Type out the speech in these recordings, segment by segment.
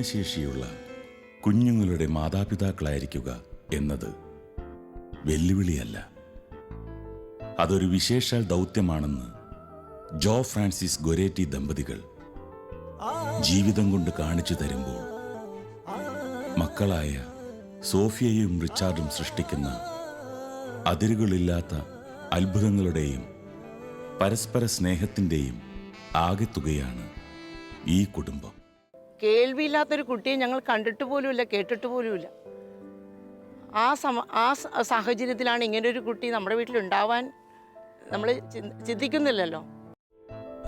ഭിന്നശേഷിയുള്ള കുഞ്ഞുങ്ങളുടെ മാതാപിതാക്കളായിരിക്കുക എന്നത് വെല്ലുവിളിയല്ല, അതൊരു വിശേഷാൽ ദൗത്യമാണെന്ന് ജോ ഫ്രാൻസിസ് ഗൊരേറ്റി ദമ്പതികൾ ജീവിതം കൊണ്ട് കാണിച്ചു തരുമ്പോൾ മക്കളായ സോഫിയയും റിച്ചാർഡും സൃഷ്ടിക്കുന്ന അതിരുകളില്ലാത്ത അത്ഭുതങ്ങളുടെയും പരസ്പര സ്നേഹത്തിൻ്റെയും ആകെത്തുകയാണ് ഈ കുടുംബം. കേൾവിയില്ലാത്തൊരു കുട്ടിയെ ഞങ്ങൾ കണ്ടിട്ട് പോലുമില്ല, കേട്ടിട്ട് പോലുമില്ല. ആ സാഹചര്യത്തിലാണ് ഇങ്ങനൊരു കുട്ടി നമ്മുടെ വീട്ടിലുണ്ടാവാൻ നമ്മൾ ചിന്തിക്കുന്നില്ലല്ലോ.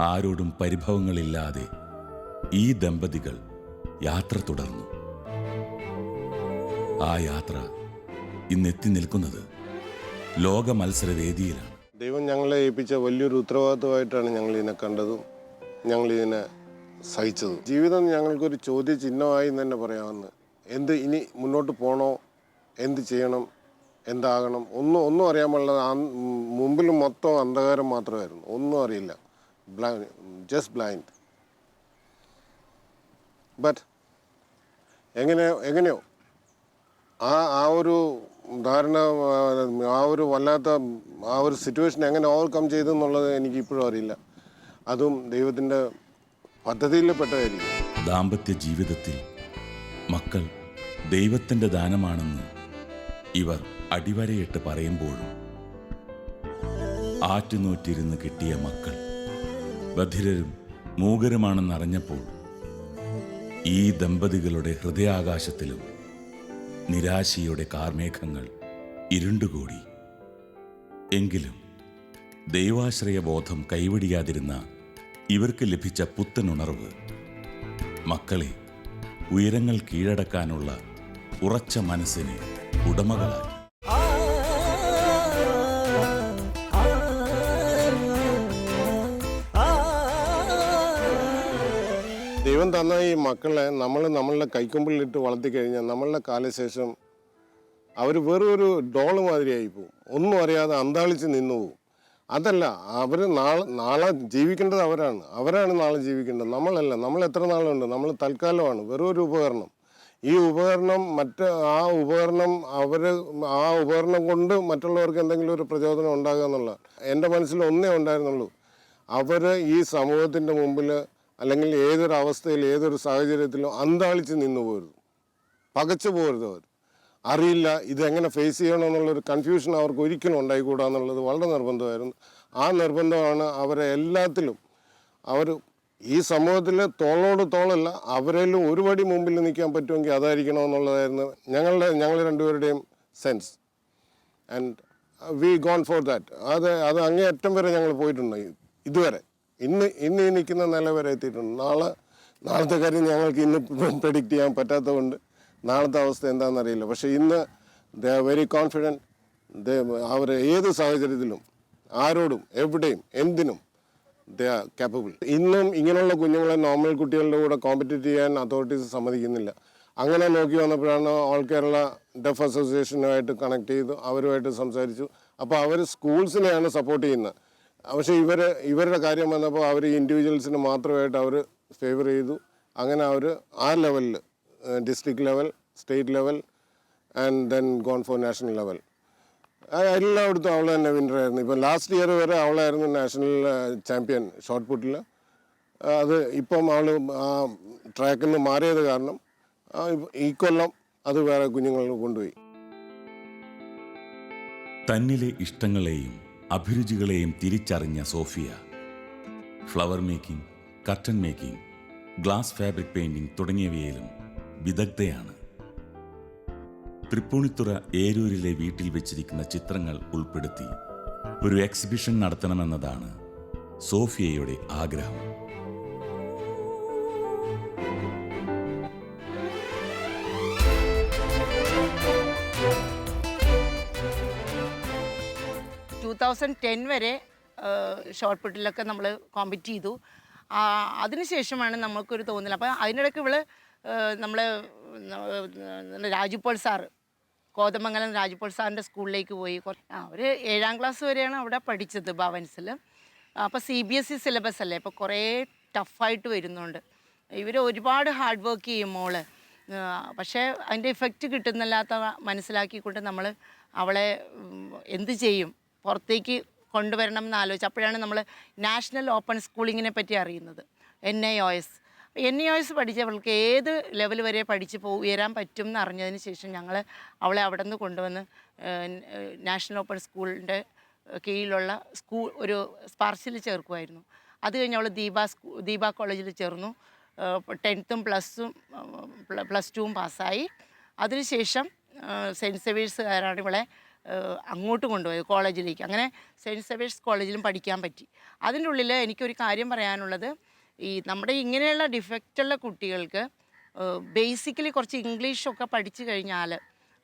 ആരോടും പരിഭവങ്ങളില്ലാതെ ഈ ദമ്പതികൾ യാത്ര തുടർന്നു. ആ യാത്ര ഇന്നെത്തി നിൽക്കുന്നത് ലോക മത്സരവേദിയിലാണ്. ദൈവം ഞങ്ങളെ ഏൽപ്പിച്ച വലിയൊരു ഉത്തരവാദിത്വമായിട്ടാണ് ഞങ്ങൾ ഇതിനെ കണ്ടതും ഞങ്ങളിതിനെ സഹിച്ചതും. ജീവിതം ഞങ്ങൾക്കൊരു ചോദ്യചിഹ്നമായി എന്ന് തന്നെ പറയാമെന്ന്. ഇനി മുന്നോട്ട് പോകണോ, എന്ത് ചെയ്യണം, എന്താകണം, ഒന്നും അറിയാൻ പാടില്ല. മുമ്പിൽ മൊത്തം അന്ധകാരം മാത്രമായിരുന്നു, ഒന്നും അറിയില്ല. Just blind. ബട്ട് എങ്ങനെയോ ആ ഒരു ധാരണ, ആ ഒരു വല്ലാത്ത ആ ഒരു സിറ്റുവേഷൻ എങ്ങനെ ഓവർകം ചെയ്തെന്നുള്ളത് എനിക്ക് ഇപ്പോഴും അറിയില്ല. അതും ദൈവത്തിൻ്റെ പദ്ധതിയിൽ പെട്ടതായിരിക്കും. ദാമ്പത്യ ജീവിതത്തിൽ മക്കൾ ദൈവത്തിൻ്റെ ദാനമാണെന്ന് ഇവർ അടിവരയിട്ട് പറയുമ്പോഴും ആറ്റുനോറ്റിരുന്ന് കിട്ടിയ മക്കൾ ബധിരരും മൂകരുമാണെന്നറിഞ്ഞപ്പോൾ ഈ ദമ്പതികളുടെ ഹൃദയാകാശത്തിലും നിരാശയുടെ കാർമേഘങ്ങൾ ഇരുണ്ടുകൂടി. എങ്കിലും ദൈവാശ്രയബോധം കൈവടിയാതിരുന്ന ഇവർക്ക് ലഭിച്ച പുത്തനുണർവ് മക്കളെ ഉയരങ്ങൾ കീഴടക്കാനുള്ള ഉറച്ച മനസ്സിന് ഉടമകളാക്കി. ദൈവം തന്ന ഈ മക്കളെ നമ്മളുടെ കൈക്കൊമ്പിലിട്ട് വളർത്തിക്കഴിഞ്ഞാൽ നമ്മളുടെ കാലശേഷം അവർ വെറും ഒരു ഡോള് മാതിരിയായി പോവും. ഒന്നും അറിയാതെ അന്താളിച്ച് നിന്നു പോവും. അതല്ല, അവർ നാളെ ജീവിക്കേണ്ടത് അവരാണ് നാളെ ജീവിക്കേണ്ടത്, നമ്മളല്ല. നമ്മൾ എത്ര നാളുണ്ട്, നമ്മൾ തൽക്കാലമാണ്, വെറും ഒരു ഉപകരണം. ഈ ഉപകരണം ആ ഉപകരണം കൊണ്ട് മറ്റുള്ളവർക്ക് എന്തെങ്കിലും ഒരു പ്രചോദനം ഉണ്ടാകുക എന്നുള്ളതാണ്. എൻ്റെ മനസ്സിൽ ഒന്നേ ഉണ്ടായിരുന്നുള്ളൂ, അവർ ഈ സമൂഹത്തിൻ്റെ മുമ്പിൽ അല്ലെങ്കിൽ ഏതൊരു അവസ്ഥയിൽ ഏതൊരു സാഹചര്യത്തിലും അന്താളിച്ച് നിന്നു പോകരുത്, പകച്ചു പോകരുത്. അവർ അറിയില്ല ഇതെങ്ങനെ ഫേസ് ചെയ്യണമെന്നുള്ളൊരു കൺഫ്യൂഷൻ അവർക്ക് ഒരിക്കലും ഉണ്ടായിക്കൂടാ എന്നുള്ളത് വളരെ നിർബന്ധമായിരുന്നു. ആ നിർബന്ധമാണ് അവരെ എല്ലാത്തിലും, അവർ ഈ സമൂഹത്തിൽ തോളോട് തോളല്ല, അവരെല്ലാം ഒരു പടി മുമ്പിൽ നിൽക്കാൻ പറ്റുമെങ്കിൽ അതായിരിക്കണമെന്നുള്ളതായിരുന്നു ഞങ്ങൾ രണ്ടുപേരുടെയും sense. And we gone for that. അത് അങ്ങേയറ്റം വരെ ഞങ്ങൾ പോയിട്ടുണ്ട്. ഇതുവരെ ഇന്ന് ഈ നിൽക്കുന്ന നില വരെ എത്തിയിട്ടുണ്ട്. നാളത്തെ കാര്യം ഞങ്ങൾക്ക് ഇന്ന് പ്രെഡിക്റ്റ് ചെയ്യാൻ പറ്റാത്തതുകൊണ്ട് നാളത്തെ അവസ്ഥ എന്താണെന്നറിയില്ല. പക്ഷേ ഇന്ന് ദേ ആർ വെരി കോൺഫിഡൻറ്റ്. അവർ ഏത് സാഹചര്യത്തിലും ആരോടും എവിടെയും എന്തിനും ദേ ആർ കാപ്പബിൾ. ഇന്നും ഇങ്ങനെയുള്ള കുഞ്ഞുങ്ങളെ നോർമൽ കുട്ടികളുടെ കൂടെ കോമ്പറ്റീറ്റ് ചെയ്യാൻ അതോറിറ്റീസ് സമ്മതിക്കുന്നില്ല. അങ്ങനെ നോക്കി വന്നപ്പോഴാണ് ഓൾ കേരള ഡെഫ് അസോസിയേഷനുമായിട്ട് കണക്ട് ചെയ്തു, അവരുമായിട്ട് സംസാരിച്ചു. അപ്പോൾ അവർ സ്കൂൾസിനെയാണ് സപ്പോർട്ട് ചെയ്യുന്നത്. പക്ഷേ ഇവരുടെ കാര്യം വന്നപ്പോൾ അവർ ഇൻഡിവിജ്വൽസിന് മാത്രമായിട്ട് അവർ ഫേവർ ചെയ്തു. അങ്ങനെ അവർ ആ ലെവലിൽ district level, state level and then gone for national level എല്ലായിടത്തും അവൾ തന്നെ വിന്നറായിരുന്നു. ഇപ്പം ലാസ്റ്റ് ഇയർ വരെ അവളായിരുന്നു നാഷണൽ ചാമ്പ്യൻ ഷോട്ട് പുട്ടിൽ. അത് ഇപ്പം അവൾ ആ ട്രാക്കിൽ നിന്ന് മാറിയത് കാരണം ഈ കൊല്ലം അത് വേറെ കുഞ്ഞുങ്ങൾ കൊണ്ടുപോയി. തന്നിലെ ഇഷ്ടങ്ങളെയും അഭിരുചികളെയും തിരിച്ചറിഞ്ഞ Sophia flower making, curtain making, glass fabric painting തുടങ്ങിയവയിലും വിദഗ്ധയാണ്. തൃപ്പൂണിത്തുറ ഏരൂരിലെ വീട്ടിൽ വെച്ചിരിക്കുന്ന ചിത്രങ്ങൾ ഉൾപ്പെടുത്തി ഒരു എക്സിബിഷൻ നടത്തണമെന്നതാണ് സോഫിയയുടെ ആഗ്രഹം. വരെ ഷോർട്ട് പുട്ടിലൊക്കെ നമ്മൾ കോമ്പറ്റ് ചെയ്തു. അതിനുശേഷമാണ് നമുക്കൊരു തോന്നൽ. അപ്പോൾ അതിനിടയ്ക്ക് നമ്മൾ രാജുപോൾ സാറ്, കോതമംഗലം രാജുപോൾ സാറിൻ്റെ സ്കൂളിലേക്ക് പോയി. ഒരു 7ാം ക്ലാസ് വരെയാണ് അവിടെ പഠിച്ചത് ഭവൻസിൽ. അപ്പോൾ CBSE സിലബസ് അല്ലേ, അപ്പോൾ കുറേ ടഫായിട്ട് വരുന്നുണ്ട്. ഇവർ ഒരുപാട് ഹാർഡ് വർക്ക് ചെയ്യും മോള്. പക്ഷേ അതിൻ്റെ ഇഫക്റ്റ് കിട്ടുന്നില്ലാത്ത മനസ്സിലാക്കിക്കൊണ്ട് നമ്മൾ അവളെ എന്ത് ചെയ്യും, പുറത്തേക്ക് കൊണ്ടുവരണം എന്ന് ആലോചിച്ചു. അപ്പോഴാണ് നമ്മൾ നാഷണൽ ഓപ്പൺ സ്കൂളിങ്ങിനെ പറ്റി അറിയുന്നത്. NIOS പഠിച്ചവൾക്ക് ഏത് ലെവൽ വരെ പഠിച്ച് ഉയരാൻ പറ്റും എന്ന് അറിഞ്ഞതിന് ശേഷം ഞങ്ങൾ അവളെ അവിടെ നിന്ന് കൊണ്ടുവന്ന് നാഷണൽ ഓപ്പൺ സ്കൂളിൻ്റെ കീഴിലുള്ള ഒരു സ്പാർസിൽ ചേർക്കുമായിരുന്നു. അത് കഴിഞ്ഞ് അവൾ ദീപ കോളേജിൽ ചേർന്നു. 10th പ്ലസ് ടുവും പാസ്സായി. അതിനുശേഷം സെൻറ്റ് സേവിയേഴ്സുകാരാണ് ഇവളെ അങ്ങോട്ട് കൊണ്ടുപോയത് കോളേജിലേക്ക്. അങ്ങനെ സെൻറ്റ് സേവിയേഴ്സ് കോളേജിലും പഠിക്കാൻ പറ്റി. അതിൻ്റെ ഉള്ളിൽ എനിക്കൊരു കാര്യം പറയാനുള്ളത്, ഈ നമ്മുടെ ഇങ്ങനെയുള്ള ഡിഫക്റ്റുള്ള കുട്ടികൾക്ക് ബേസിക്കലി കുറച്ച് ഇംഗ്ലീഷൊക്കെ പഠിച്ചു കഴിഞ്ഞാൽ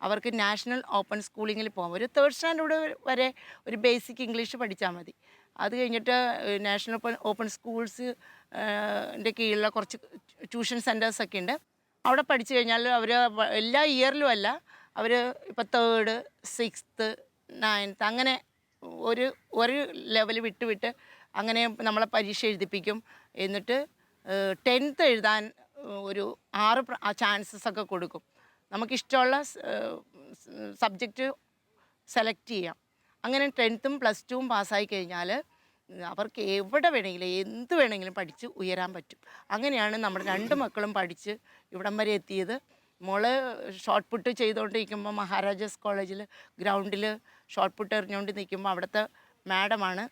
അവർക്ക് നാഷണൽ ഓപ്പൺ സ്കൂളിങ്ങിൽ പോകാം. ഒരു 3rd സ്റ്റാൻഡേർഡ് വരെ ഒരു ബേസിക് ഇംഗ്ലീഷ് പഠിച്ചാൽ മതി. അത് കഴിഞ്ഞിട്ട് നാഷണൽ ഓപ്പൺ സ്കൂൾസ് കീഴിലുള്ള കുറച്ച് ട്യൂഷൻ സെൻറ്റേഴ്സൊക്കെ ഉണ്ട്. അവിടെ പഠിച്ചു കഴിഞ്ഞാൽ അവർ എല്ലാ ഇയറിലും അല്ല, അവർ ഇപ്പോൾ 3rd 6th 9th അങ്ങനെ ഒരു ലെവൽ വിട്ട് അങ്ങനെ നമ്മളെ പരീക്ഷ എഴുതിപ്പിക്കും. എന്നിട്ട് 10th എഴുതാൻ ഒരു 6 ചാൻസസ് ഒക്കെ കൊടുക്കും. നമുക്കിഷ്ടമുള്ള സബ്ജക്റ്റ് സെലക്ട് ചെയ്യാം. അങ്ങനെ 10th പ്ലസ് ടുവും പാസ്സായി കഴിഞ്ഞാൽ അവർക്ക് എവിടെ വേണമെങ്കിലും എന്ത് വേണമെങ്കിലും പഠിച്ച് ഉയരാൻ പറ്റും. അങ്ങനെയാണ് നമ്മുടെ 2 മക്കളും പഠിച്ച് ഇവിടം വരെ എത്തിയത്. മോള് ഷോർട്ട് പുട്ട് ചെയ്തുകൊണ്ടിരിക്കുമ്പോൾ മഹാരാജാസ് കോളേജിൽ ഗ്രൗണ്ടിൽ ഷോർട്ട് പുട്ട് എറിഞ്ഞുകൊണ്ട് നിൽക്കുമ്പോൾ അവിടുത്തെ മാഡമാണ്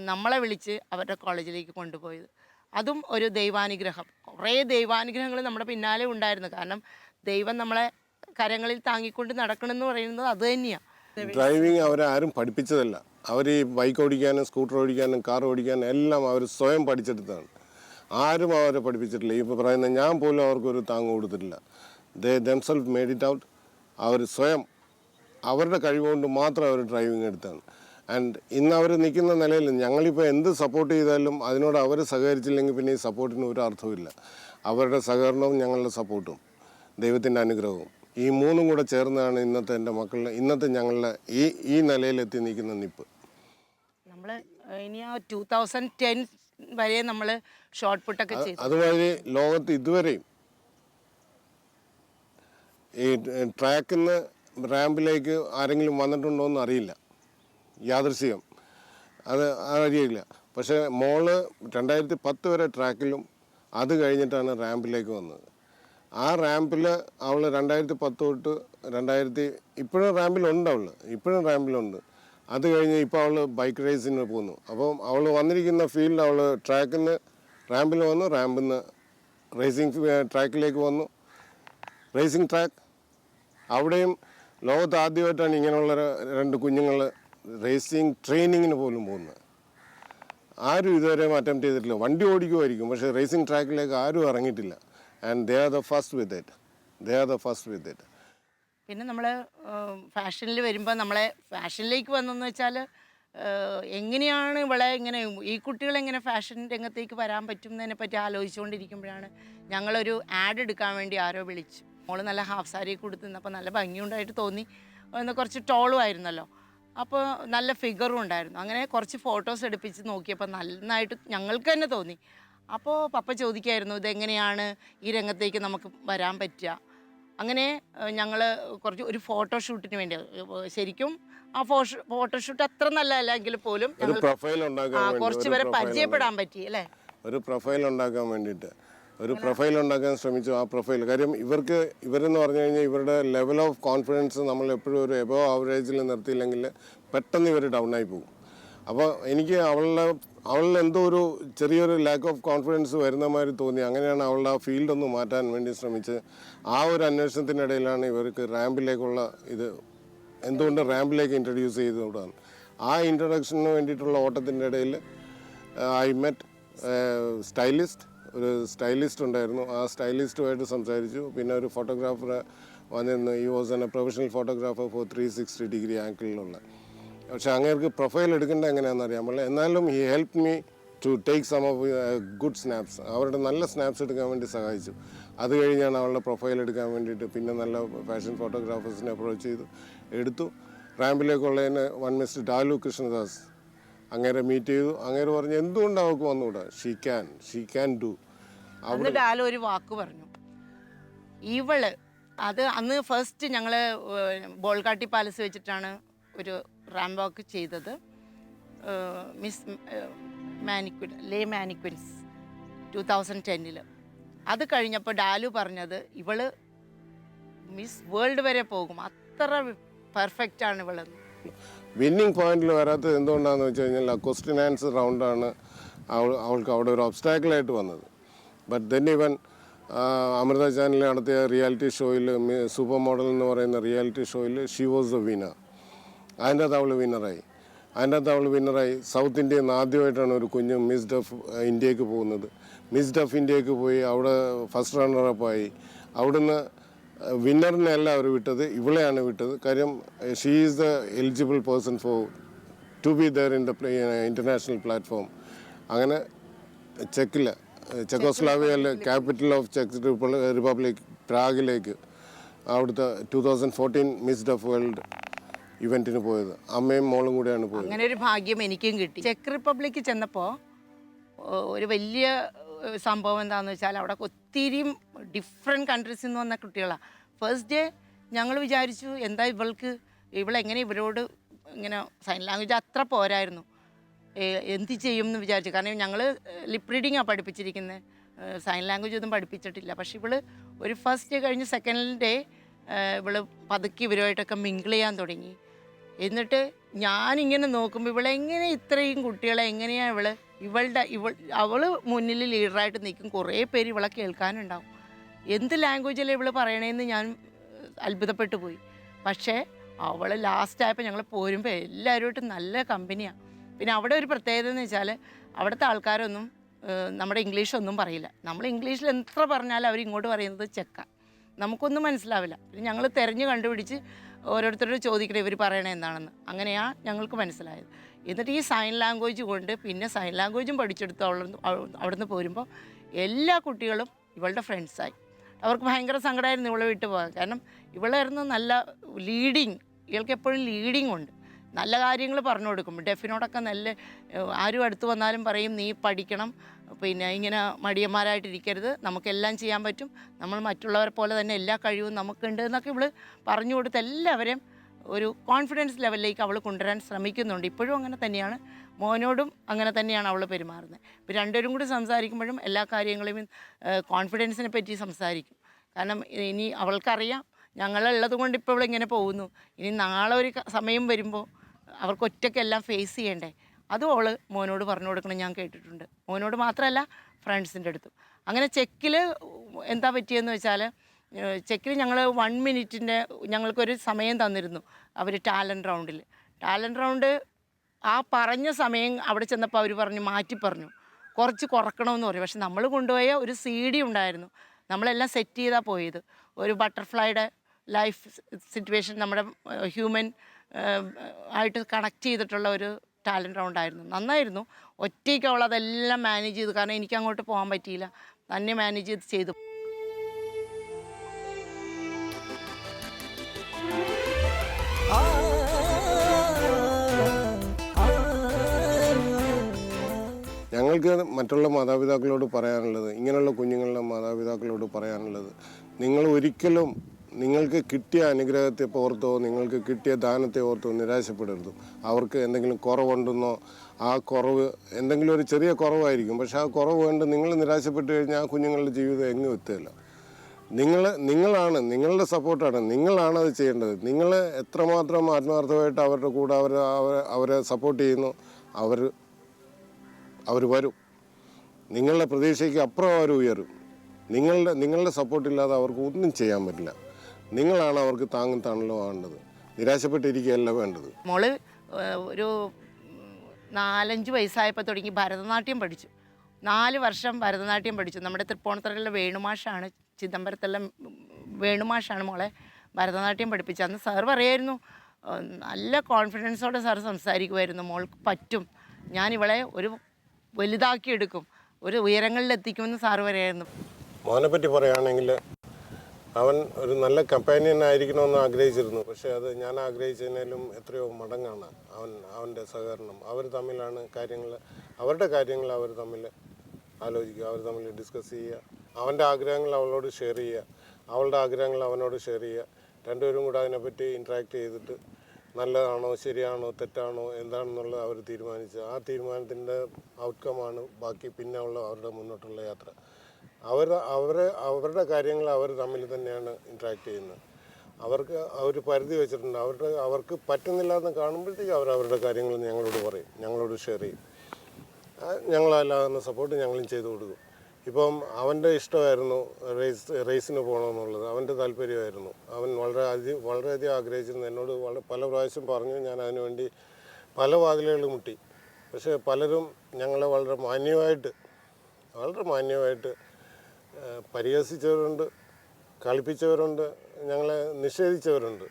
നമ്മളെ വിളിച്ച് അവരുടെ കോളേജിലേക്ക് കൊണ്ടുപോയത്. അതും ഒരു ദൈവാനുഗ്രഹം. കുറേ ദൈവാനുഗ്രഹങ്ങൾ നമ്മുടെ പിന്നാലെ ഉണ്ടായിരുന്നു. കാരണം ദൈവം നമ്മളെ കരങ്ങളിൽ താങ്ങിക്കൊണ്ട് നടക്കണമെന്ന് പറയുന്നത് അത് തന്നെയാണ്. ഡ്രൈവിംഗ് അവരെ ആരും പഠിപ്പിച്ചതല്ല. അവർ ഈ ബൈക്ക് ഓടിക്കാനും സ്കൂട്ടർ ഓടിക്കാനും കാർ ഓടിക്കാനും എല്ലാം അവർ സ്വയം പഠിച്ചെടുത്താണ്. ആരും അവരെ പഠിപ്പിച്ചിട്ടില്ല. ഇപ്പോൾ പറയുന്ന ഞാൻ പോലും അവർക്കൊരു താങ്ങ് കൊടുത്തിട്ടില്ല. ദേ ദംസെൽഫ് മേഡ് ഇറ്റ് ഔട്ട്. അവർ സ്വയം അവരുടെ കഴിവുകൊണ്ട് മാത്രം അവർ ഡ്രൈവിംഗ് എടുത്താണ്. ആൻഡ് ഇന്ന് അവർ നിൽക്കുന്ന നിലയിൽ ഞങ്ങളിപ്പോൾ എന്ത് സപ്പോർട്ട് ചെയ്താലും അതിനോട് അവർ സഹകരിച്ചില്ലെങ്കിൽ പിന്നെ ഈ സപ്പോർട്ടിന് ഒരു അർത്ഥവുമില്ല. അവരുടെ സഹകരണവും ഞങ്ങളുടെ സപ്പോർട്ടും ദൈവത്തിൻ്റെ അനുഗ്രഹവും ഈ 3 കൂടെ ചേർന്നാണ് ഇന്നത്തെ എൻ്റെ മക്കളുടെ ഞങ്ങളുടെ ഈ നിലയിലെത്തി നിൽക്കുന്ന നിപ്പ്. നമ്മൾ ഇനി ആ 2010 വരെ നമ്മൾ ഷോർട്ട് പുട്ടൊക്കെ ചെയ്തു. അതുവഴി ലോകത്ത് ഇതുവരെയും ഈ ട്രാക്കിൽ നിന്ന് റാമ്പിലേക്ക് ആരെങ്കിലും വന്നിട്ടുണ്ടോ എന്ന് അറിയില്ല, യാദൃശ്ചികം അത് അറിയില്ല. പക്ഷേ മോള് 2010 വരെ ട്രാക്കിലും അത് കഴിഞ്ഞിട്ടാണ് റാമ്പിലേക്ക് വന്നത്. ആ റാമ്പിൽ അവൾ 2010 തൊട്ട് ഇപ്പോഴും റാമ്പിലുണ്ട്. ഇപ്പോഴും റാമ്പിലുണ്ട്. അത് കഴിഞ്ഞ് ഇപ്പോൾ അവൾ ബൈക്ക് റേസിന് പോകുന്നു. അപ്പം അവൾ വന്നിരിക്കുന്ന ഫീൽഡ് അവൾ ട്രാക്കിൽ നിന്ന് റാമ്പിൽ വന്നു, റാമ്പിൽ നിന്ന് റേസിംഗ് ട്രാക്കിലേക്ക് വന്നു. റേസിംഗ് ട്രാക്ക് അവിടെയും ലോകത്ത് ആദ്യമായിട്ടാണ് ഇങ്ങനെയുള്ള 2 കുഞ്ഞുങ്ങൾ റേസിംഗ് ട്രെയിനിങ്ങിന് പോലും പോകുന്നത്. ആരും ഇതുവരെ അറ്റംപ്റ്റ് ചെയ്തിട്ടില്ല. വണ്ടി ഓടിക്കുമായിരിക്കും, പക്ഷേ റേസിംഗ് ട്രാക്കിലേക്ക് ആരും ഇറങ്ങിയിട്ടില്ല. And they are the first with it. പിന്നെ നമ്മൾ ഫാഷനിൽ വരുമ്പോൾ നമ്മളെ ഫാഷനിലേക്ക് വന്നെന്ന് വെച്ചാൽ എങ്ങനെയാണ് ഇങ്ങനെ ഈ കുട്ടികളെങ്ങനെ ഫാഷൻ രംഗത്തേക്ക് വരാൻ പറ്റും എന്നതിനെ പറ്റി ആലോചിച്ചുകൊണ്ടിരിക്കുമ്പോഴാണ് ഞങ്ങളൊരു ആഡ് എടുക്കാൻ വേണ്ടി ആരോ വിളിച്ചു. മോള് നല്ല ഹാഫ് സാരി കൊടുത്ത് നിന്നപ്പോൾ നല്ല ഭംഗിയുണ്ടായിട്ട് തോന്നി. കുറച്ച് ടോളും ആയിരുന്നല്ലോ, അപ്പോൾ നല്ല ഫിഗറും ഉണ്ടായിരുന്നു. അങ്ങനെ കുറച്ച് ഫോട്ടോസ് എടുപ്പിച്ച് നോക്കിയപ്പോൾ നന്നായിട്ട് ഞങ്ങൾക്ക് തന്നെ തോന്നി. അപ്പോൾ പപ്പ ചോദിക്കായിരുന്നു ഇതെങ്ങനെയാണ് ഈ രംഗത്തേക്ക് നമുക്ക് വരാൻ പറ്റുക. അങ്ങനെ ഞങ്ങൾ ഒരു ഫോട്ടോഷൂട്ടിന് വേണ്ടി, ശരിക്കും ആ ഫോട്ടോഷൂട്ട് അത്ര നല്ലതല്ല എങ്കിൽ പോലും കുറച്ച് പേരെ പരിചയപ്പെടാൻ പറ്റി അല്ലേ. ഒരു പ്രൊഫൈൽ ഉണ്ടാക്കാൻ വേണ്ടിയിട്ട് ശ്രമിച്ചു. ആ പ്രൊഫൈൽ കാര്യം ഇവരെന്ന് പറഞ്ഞു കഴിഞ്ഞാൽ ഇവരുടെ ലെവൽ ഓഫ് കോൺഫിഡൻസ് നമ്മൾ എപ്പോഴും ഒരു എബോവ് ആവറേജിൽ നിർത്തിയില്ലെങ്കിൽ പെട്ടെന്ന് ഇവർ ഡൗൺ ആയി പോകും. അപ്പോൾ എനിക്ക് അവളിൽ എന്തോ ഒരു ചെറിയൊരു ലാക്ക് ഓഫ് കോൺഫിഡൻസ് വരുന്ന മാതിരി തോന്നി. അങ്ങനെയാണ് അവളുടെ ആ ഫീൽഡൊന്ന് മാറ്റാൻ വേണ്ടി ശ്രമിച്ച് ആ ഒരു അന്വേഷണത്തിനിടയിലാണ് ഇവർക്ക് റാമ്പിലേക്കുള്ള എന്തുകൊണ്ട് റാമ്പിലേക്ക് ഇൻട്രൊഡ്യൂസ് ചെയ്തുകൊണ്ടാണ്. ആ ഇൻട്രൊഡക്ഷന് വേണ്ടിയിട്ടുള്ള ഓട്ടത്തിൻ്റെ ഇടയിൽ ഐ മെറ്റ് ഒരു സ്റ്റൈലിസ്റ്റ് ഉണ്ടായിരുന്നു. ആ സ്റ്റൈലിസ്റ്റുമായിട്ട് സംസാരിച്ചു. പിന്നെ ഒരു ഫോട്ടോഗ്രാഫർ വന്നിരുന്നു. ഈ was a professional photographer for 360 degree ആംഗിളിലുള്ള. പക്ഷെ അങ്ങേർക്ക് പ്രൊഫൈൽ എടുക്കേണ്ടത് എങ്ങനെയാണെന്ന് അറിയാൻ പാടില്ല. എന്നാലും he help me to take some of good snaps. അവരുടെ നല്ല സ്നാപ്സ് എടുക്കാൻ വേണ്ടി സഹായിച്ചു. അത് കഴിഞ്ഞാണ് അവളുടെ പ്രൊഫൈൽ എടുക്കാൻ വേണ്ടിയിട്ട് പിന്നെ നല്ല ഫാഷൻ ഫോട്ടോഗ്രാഫേഴ്സിനെ അപ്രോച്ച് എടുത്തു. റാമ്പിലേക്കുള്ളതിന് മിസ്റ്റർ ഡാലു കൃഷ്ണദാസ് അങ്ങേരെ മീറ്റ് ചെയ്തു. അങ്ങേര് പറഞ്ഞു എന്തുകൊണ്ട് അവൾക്ക് വന്നുകൂടാ, ഷീ ക്യാൻ ഡു. അന്ന് ഡാലു ഒരു വാക്ക് പറഞ്ഞു, ഇവള് അത് അന്ന് ഫസ്റ്റ് ഞങ്ങൾ ബോൾഗാട്ടി പാലസ് വെച്ചിട്ടാണ് ഒരു റാം വാക്ക് ചെയ്തത്. മിസ് ലേ മാനിക്വിൻസ് 2010. അത് കഴിഞ്ഞപ്പോൾ ഡാലു പറഞ്ഞത് ഇവള് മിസ് വേൾഡ് വരെ പോകും, അത്ര പെർഫെക്റ്റ് ആണ് ഇവളെന്ന്. വിന്നിങ് പോയിന്റിൽ വരാത്തത് എന്തുകൊണ്ടാണെന്ന് വെച്ച് കഴിഞ്ഞാൽ ആ ക്വസ്റ്റ്യൻ ആൻസർ റൗണ്ടാണ് അവൾക്ക് അവിടെ ഒരു ഒബ്സ്റ്റാക്കിളായിട്ട് വന്നത്. ബട്ട് ദെൻ ഇവൻ അമൃത ചാനലിൽ നടത്തിയ റിയാലിറ്റി ഷോയിൽ സൂപ്പർ മോഡൽ എന്ന് പറയുന്ന റിയാലിറ്റി ഷോയിൽ ഷീ വാസ് ദ വിന്നർ. അതിൻ്റെ അകത്ത് അവൾ വിന്നറായി. സൗത്ത് ഇന്ത്യയിൽ നിന്ന് ആദ്യമായിട്ടാണ് ഒരു കുഞ്ഞ് മിസ് ഡഫ് ഇന്ത്യക്ക് പോകുന്നത്. മിസ് ഡഫ് ഇന്ത്യക്ക് പോയി അവിടെ ഫസ്റ്റ് റണ്ണറപ്പായി. അവിടുന്ന് വിന്നറിനെ അല്ല അവർ വിട്ടത്, ഇവളെയാണ് വിട്ടത്. കാര്യം she is the eligible person for to be there in the international platform. അങ്ങനെ ചെക്കോസ്ലാവിയയിലെ ക്യാപിറ്റൽ ഓഫ് ചെക്ക് റിപ്പബ്ലിക് പ്രാഗിലേക്ക് അവിടുത്തെ 2014 മിസ് ഡഫ് വേൾഡ് ഇവൻറ്റിന് പോയത്. അമ്മയും മോളും കൂടെയാണ് പോയത്. അങ്ങനെ ഒരു ഭാഗ്യം എനിക്കും കിട്ടി. ചെക്ക് റിപ്പബ്ലിക്ക് ചെന്നപ്പോൾ ഒരു വലിയ സംഭവം എന്താണെന്ന് വെച്ചാൽ അവിടെ ഒത്തിരി ഡിഫറെൻറ്റ് കൺട്രീസിൽ നിന്ന് വന്ന കുട്ടികളാണ്. ഫസ്റ്റ് ഡേ ഞങ്ങൾ വിചാരിച്ചു എന്താ ഇവളെങ്ങനെ ഇവരോട് ഇങ്ങനെ സൈൻ ലാംഗ്വേജ് അത്ര പോരായിരുന്നു, എന്ത് ചെയ്യും എന്ന് വിചാരിച്ചു. കാരണം ഞങ്ങൾ ലിപ് റീഡിങ്ങാണ് പഠിപ്പിച്ചിരിക്കുന്നത്, സൈൻ ലാംഗ്വേജ് ഒന്നും പഠിപ്പിച്ചിട്ടില്ല. പക്ഷെ ഒരു ഫസ്റ്റ് ഡേ കഴിഞ്ഞ് സെക്കൻഡ് ഡേ പതുക്കെ ഇവരുമായിട്ടൊക്കെ മിങ്കിൾ ചെയ്യാൻ തുടങ്ങി. എന്നിട്ട് ഞാനിങ്ങനെ നോക്കുമ്പോൾ ഇവളെങ്ങനെ ഇത്രയും കുട്ടികളെ എങ്ങനെയാണ് അവൾ മുന്നിൽ ലീഡറായിട്ട് നിൽക്കും, കുറേ പേര് ഇവളെ കേൾക്കാനുണ്ടാവും. എന്ത് ലാംഗ്വേജിലാണ് ഇവൾ പറയണതെന്ന് ഞാൻ അത്ഭുതപ്പെട്ടു പോയി. പക്ഷേ അവൾ ലാസ്റ്റായപ്പോൾ ഞങ്ങൾ പോരുമ്പോൾ എല്ലാവരുമായിട്ട് നല്ല കമ്പനിയാണ്. പിന്നെ അവിടെ ഒരു പ്രത്യേകത എന്ന് വെച്ചാൽ അവിടുത്തെ ആൾക്കാരൊന്നും നമ്മുടെ ഇംഗ്ലീഷൊന്നും പറയില്ല. നമ്മൾ ഇംഗ്ലീഷിൽ എത്ര പറഞ്ഞാലും അവരിങ്ങോട്ട് പറയുന്നത് ചെക്ക, നമുക്കൊന്നും മനസ്സിലാവില്ല. പിന്നെ ഞങ്ങൾ തിരഞ്ഞു കണ്ടുപിടിച്ച് ഓരോരുത്തരോട് ചോദിക്കണം ഇവർ പറയണത് എന്താണെന്ന്. അങ്ങനെയാണ് ഞങ്ങൾക്ക് മനസ്സിലായത്. എന്നിട്ട് ഈ സൈൻ ലാംഗ്വേജ് കൊണ്ട് പിന്നെ സൈൻ ലാംഗ്വേജും പഠിച്ചെടുത്ത് അവിടുന്ന് പോരുമ്പോൾ എല്ലാ കുട്ടികളും ഇവളുടെ ഫ്രണ്ട്സായി. അവർക്ക് ഭയങ്കര സങ്കടമായിരുന്നു ഇവളെ വിട്ടു പോകാൻ. കാരണം ഇവളായിരുന്നു നല്ല ലീഡിങ്, ഇവൾക്ക് എപ്പോഴും ലീഡിങ് ഉണ്ട്, നല്ല കാര്യങ്ങൾ പറഞ്ഞു കൊടുക്കും. ഡെഫിനോടൊക്കെ നല്ല ആരും അടുത്ത് വന്നാലും പറയും നീ പഠിക്കണം, പിന്നെ ഇങ്ങനെ മടിയന്മാരായിട്ടിരിക്കരുത്, നമുക്കെല്ലാം ചെയ്യാൻ പറ്റും, നമ്മൾ മറ്റുള്ളവരെ പോലെ തന്നെ എല്ലാ കഴിവും നമുക്കുണ്ട് എന്നൊക്കെ ഇവൾ പറഞ്ഞു കൊടുത്ത് എല്ലാവരെയും ഒരു കോൺഫിഡൻസ് ലെവലിലേക്ക് അവൾ കൊണ്ടുവരാൻ ശ്രമിക്കുന്നുണ്ട്. ഇപ്പോഴും അങ്ങനെ തന്നെയാണ്, മോനോടും അങ്ങനെ തന്നെയാണ് അവൾ പെരുമാറുന്നത്. ഇപ്പോൾ രണ്ടുപേരും കൂടി സംസാരിക്കുമ്പോഴും എല്ലാ കാര്യങ്ങളെയും കോൺഫിഡൻസിനെ പറ്റി സംസാരിക്കും. കാരണം ഇനി അവൾക്കറിയാം ഞങ്ങളുള്ളത് കൊണ്ട് ഇപ്പോൾ ഇവളിങ്ങനെ പോകുന്നു, ഇനി നാളെ ഒരു സമയം വരുമ്പോൾ അവർക്ക് ഒറ്റയ്ക്കെല്ലാം ഫേസ് ചെയ്യണ്ടേ, അതും അവൾ മോനോട് പറഞ്ഞു കൊടുക്കണം. ഞാൻ കേട്ടിട്ടുണ്ട്, മോനോട് മാത്രമല്ല ഫ്രണ്ട്സിൻ്റെ അടുത്തും. അങ്ങനെ ചെക്കിൽ എന്താ പറ്റിയെന്ന് വെച്ചാൽ ചെക്കിൽ ഞങ്ങൾ 1 മിനിറ്റിൻ്റെ ഞങ്ങൾക്കൊരു സമയം തന്നിരുന്നു അവർ ടാലൻറ്റ് റൗണ്ട് ആ പറഞ്ഞ സമയം അവിടെ ചെന്നപ്പോൾ അവർ മാറ്റി പറഞ്ഞു കുറച്ച് കുറക്കണമെന്ന് പറയും. പക്ഷെ നമ്മൾ കൊണ്ടുപോയ ഒരു CD ഉണ്ടായിരുന്നു, നമ്മളെല്ലാം സെറ്റ് ചെയ്താൽ പോയത്. ഒരു ബട്ടർഫ്ലൈയുടെ ലൈഫ് സിറ്റുവേഷൻ നമ്മുടെ ഹ്യൂമൻ ആയിട്ട് കണക്ട് ചെയ്തിട്ടുള്ള ഒരു ടാലൻറ്റ് റൗണ്ടായിരുന്നു. നന്നായിരുന്നു. ഒറ്റയ്ക്ക് അവൾ അതെല്ലാം മാനേജ് ചെയ്തു. കാരണം എനിക്ക് അങ്ങോട്ട് പോകാൻ പറ്റിയില്ല, തന്നെ മാനേജ് ചെയ്തു. ഞങ്ങൾക്ക് മറ്റുള്ള മാതാപിതാക്കളോട് പറയാനുള്ളത്, ഇങ്ങനെയുള്ള കുഞ്ഞുങ്ങളുടെ മാതാപിതാക്കളോട് പറയാനുള്ളത്, നിങ്ങൾ ഒരിക്കലും നിങ്ങൾക്ക് കിട്ടിയ അനുഗ്രഹത്തെ ഓർത്തോ നിങ്ങൾക്ക് കിട്ടിയ ദാനത്തെ ഓർത്തോ നിരാശപ്പെടരുത്. അവർക്ക് എന്തെങ്കിലും കുറവുണ്ടെന്നോ, ആ കുറവ് എന്തെങ്കിലും ഒരു ചെറിയ കുറവായിരിക്കും, പക്ഷെ ആ കുറവ് കൊണ്ട് നിങ്ങൾ നിരാശപ്പെട്ട് കഴിഞ്ഞാൽ ആ കുഞ്ഞുങ്ങളുടെ ജീവിതം എങ്ങും എത്തില്ല. നിങ്ങളാണ്, നിങ്ങളുടെ സപ്പോർട്ടാണ്, നിങ്ങളാണത് ചെയ്യേണ്ടത്. നിങ്ങൾ എത്രമാത്രം ആത്മാർത്ഥമായിട്ട് അവരുടെ കൂടെ അവരെ സപ്പോർട്ട് ചെയ്യുന്നു, അവർ വരും. നിങ്ങളുടെ പ്രതീക്ഷയ്ക്ക് അപ്പുറം അവർ ഉയരും. നിങ്ങളുടെ സപ്പോർട്ടില്ലാതെ അവർക്ക് ഒന്നും ചെയ്യാൻ പറ്റില്ല. നിങ്ങളാണ് അവർക്ക് താങ്ങും തണലോ ആവേണ്ടത്, നിരാശപ്പെട്ടിരിക്കുകയല്ല വേണ്ടത്. മോള് ഒരു 4-5 വയസ്സായപ്പോൾ തുടങ്ങി ഭരതനാട്യം പഠിച്ചു. 4 വർഷം ഭരതനാട്യം പഠിച്ചു. നമ്മുടെ തൃപ്പൂണിത്തുറയിലെ വേണുമാഷാണ്, ചിദംബരത്തുള്ള വേണുമാഷാണ് മോളെ ഭരതനാട്യം പഠിപ്പിച്ചത്. അന്ന് സാർ പറയായിരുന്നു, നല്ല കോൺഫിഡൻസോടെ സാർ സംസാരിക്കുമായിരുന്നു, മോൾക്ക് പറ്റും, ഞാനിവളെ ഒരു വലുതാക്കിയെടുക്കും, ഒരു ഉയരങ്ങളിലെത്തിക്കുമെന്ന് സാറ് പറയായിരുന്നു. മോനെ പറ്റി പറയുകയാണെങ്കിൽ അവൻ ഒരു നല്ല കമ്പാനിയൻ ആയിരിക്കണമെന്ന് ആഗ്രഹിച്ചിരുന്നു. പക്ഷേ അത് ഞാൻ ആഗ്രഹിച്ചതിനേലും എത്രയോ മടങ്ങാണ് അവൻ്റെ സഹകരണം. അവർ തമ്മിലാണ് അവരുടെ കാര്യങ്ങൾ അവർ തമ്മിൽ ആലോചിക്കുക, അവർ തമ്മിൽ ഡിസ്കസ് ചെയ്യുക. അവൻ്റെ ആഗ്രഹങ്ങൾ അവളോട് ഷെയർ ചെയ്യുക, അവളുടെ ആഗ്രഹങ്ങൾ അവനോട് ഷെയർ ചെയ്യുക. രണ്ടുപേരും കൂടെ അതിനെപ്പറ്റി ഇൻട്രാക്ട് ചെയ്തിട്ട് നല്ലതാണോ ശരിയാണോ തെറ്റാണോ എന്താണെന്നുള്ളത് അവർ തീരുമാനിച്ച് ആ തീരുമാനത്തിൻ്റെ ഔട്ട്കമാണ് ബാക്കി പിന്നെ ഉള്ള അവരുടെ മുന്നോട്ടുള്ള യാത്ര. അവരുടെ കാര്യങ്ങൾ അവർ തമ്മിൽ തന്നെയാണ് ഇൻട്രാക്ട് ചെയ്യുന്നത്. അവർക്ക് ഒരു പരിധി വെച്ചിട്ടുണ്ട്. അവർക്ക് പറ്റുന്നില്ല എന്ന് കാണുമ്പോഴത്തേക്ക് അവരുടെ കാര്യങ്ങൾ ഞങ്ങളോട് പറയും, ഞങ്ങളോട് ഷെയർ ചെയ്യും. ഞങ്ങളല്ലാകുന്ന സപ്പോർട്ട് ഞങ്ങളും ചെയ്തു കൊടുക്കും. ഇപ്പം അവൻ്റെ ഇഷ്ടമായിരുന്നു റേസിന് പോകണമെന്നുള്ളത്, അവൻ്റെ താല്പര്യമായിരുന്നു. അവൻ വളരെയധികം ആഗ്രഹിച്ചിരുന്നു. എന്നോട് പല പ്രാവശ്യം പറഞ്ഞു, ഞാൻ അതിനുവേണ്ടി പല വാതിലുകൾ മുട്ടി. പക്ഷേ പലരും ഞങ്ങളെ വളരെ മാന്യമായിട്ട് പരിഹസിച്ചവരുണ്ട്, കളിപ്പിച്ചവരുണ്ട്, ഞങ്ങളെ നിഷേധിച്ചവരുണ്ട്.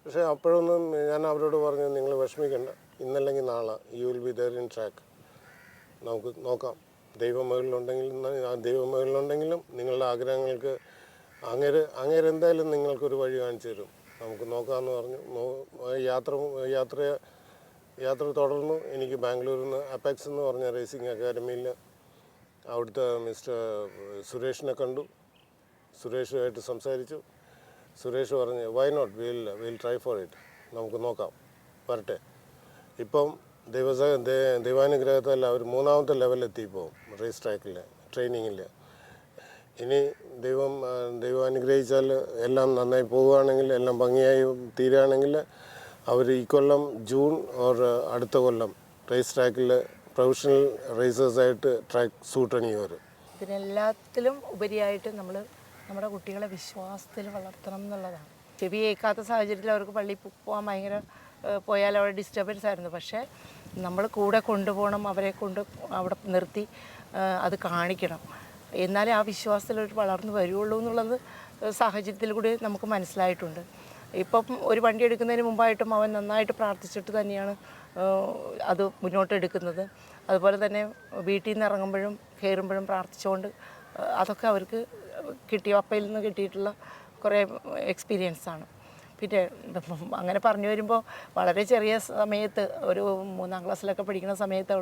പക്ഷേ അപ്പോഴൊന്നും ഞാൻ അവരോട് പറഞ്ഞു, നിങ്ങൾ വിഷമിക്കണ്ട, ഇന്നല്ലെങ്കിൽ നാളെ you will be there in track. നമുക്ക് നോക്കാം, ദൈവമകളിലുണ്ടെങ്കിലും നിങ്ങളുടെ ആഗ്രഹങ്ങൾക്ക് അങ്ങേര് എന്തായാലും നിങ്ങൾക്കൊരു വഴി കാണിച്ചു തരും, നമുക്ക് നോക്കാമെന്ന് പറഞ്ഞു. യാത്ര തുടർന്നു. എനിക്ക് ബാംഗ്ലൂരിൽ നിന്ന് അപെക്സ് എന്ന് പറഞ്ഞ റേസിംഗ് അക്കാദമിയിൽ അവിടുത്തെ മിസ്റ്റർ സുരേഷിനെ കണ്ടു. സുരേഷുമായിട്ട് സംസാരിച്ചു. സുരേഷ് പറഞ്ഞ് why not, will try for it, നമുക്ക് നോക്കാം, വരട്ടെ. ഇപ്പം ദൈവാനുഗ്രഹത്താൽ അവർ 3ാമത്തെ ലെവലെത്തിപ്പോൾ റേസ് ട്രാക്കിൽ ട്രെയിനിങ്ങിൽ. ഇനി ദൈവം അനുഗ്രഹിച്ചാൽ എല്ലാം നന്നായി പോവുകയാണെങ്കിൽ, എല്ലാം ഭംഗിയായി തീരുകയാണെങ്കിൽ അവർ ഈ കൊല്ലം ജൂൺ ഓർ അടുത്ത കൊല്ലം റേസ് ട്രാക്കിൽ പ്രൊഫഷണൽ റേസേഴ്സായിട്ട് ട്രാക്ക് സൂട്ടണിയവർ. ഇതിനെല്ലാത്തിലും ഉപരിയായിട്ട് നമ്മൾ നമ്മുടെ കുട്ടികളെ വിശ്വാസത്തിൽ വളർത്തണം എന്നുള്ളതാണ്. ചെവി കേൾക്കാത്ത സാഹചര്യത്തിൽ അവർക്ക് പള്ളിയിൽ പോകാൻ ഭയങ്കര പോയാൽ അവിടെ ഡിസ്റ്റർബൻസ് ആയിരുന്നു. പക്ഷേ നമ്മൾ കൂടെ കൊണ്ടുപോകണം, അവരെ കൊണ്ട് അവിടെ നിർത്തി അത് കാണിക്കണം. എന്നാലേ ആ വിശ്വാസത്തിൽ അവർ വളർന്നു വരുള്ളൂ എന്നുള്ളത് സാഹചര്യത്തിൽ കൂടി നമുക്ക് മനസ്സിലായിട്ടുണ്ട്. ഇപ്പം ഒരു വണ്ടി എടുക്കുന്നതിന് മുമ്പായിട്ടും അവൻ നന്നായിട്ട് പ്രാർത്ഥിച്ചിട്ട് തന്നെയാണ് അത് മുന്നോട്ട് എടുക്കുന്നത്. അതുപോലെ തന്നെ വീട്ടിൽ നിന്ന് ഇറങ്ങുമ്പോഴും കയറുമ്പോഴും പ്രാർത്ഥിച്ചുകൊണ്ട് അതൊക്കെ അവർക്ക് അപ്പയിൽ നിന്ന് കിട്ടിയിട്ടുള്ള കുറേ എക്സ്പീരിയൻസാണ്. പിന്നെ അങ്ങനെ പറഞ്ഞു വരുമ്പോൾ വളരെ ചെറിയ സമയത്ത് ഒരു 3ാം ക്ലാസ്സിലൊക്കെ പഠിക്കുന്ന സമയത്ത്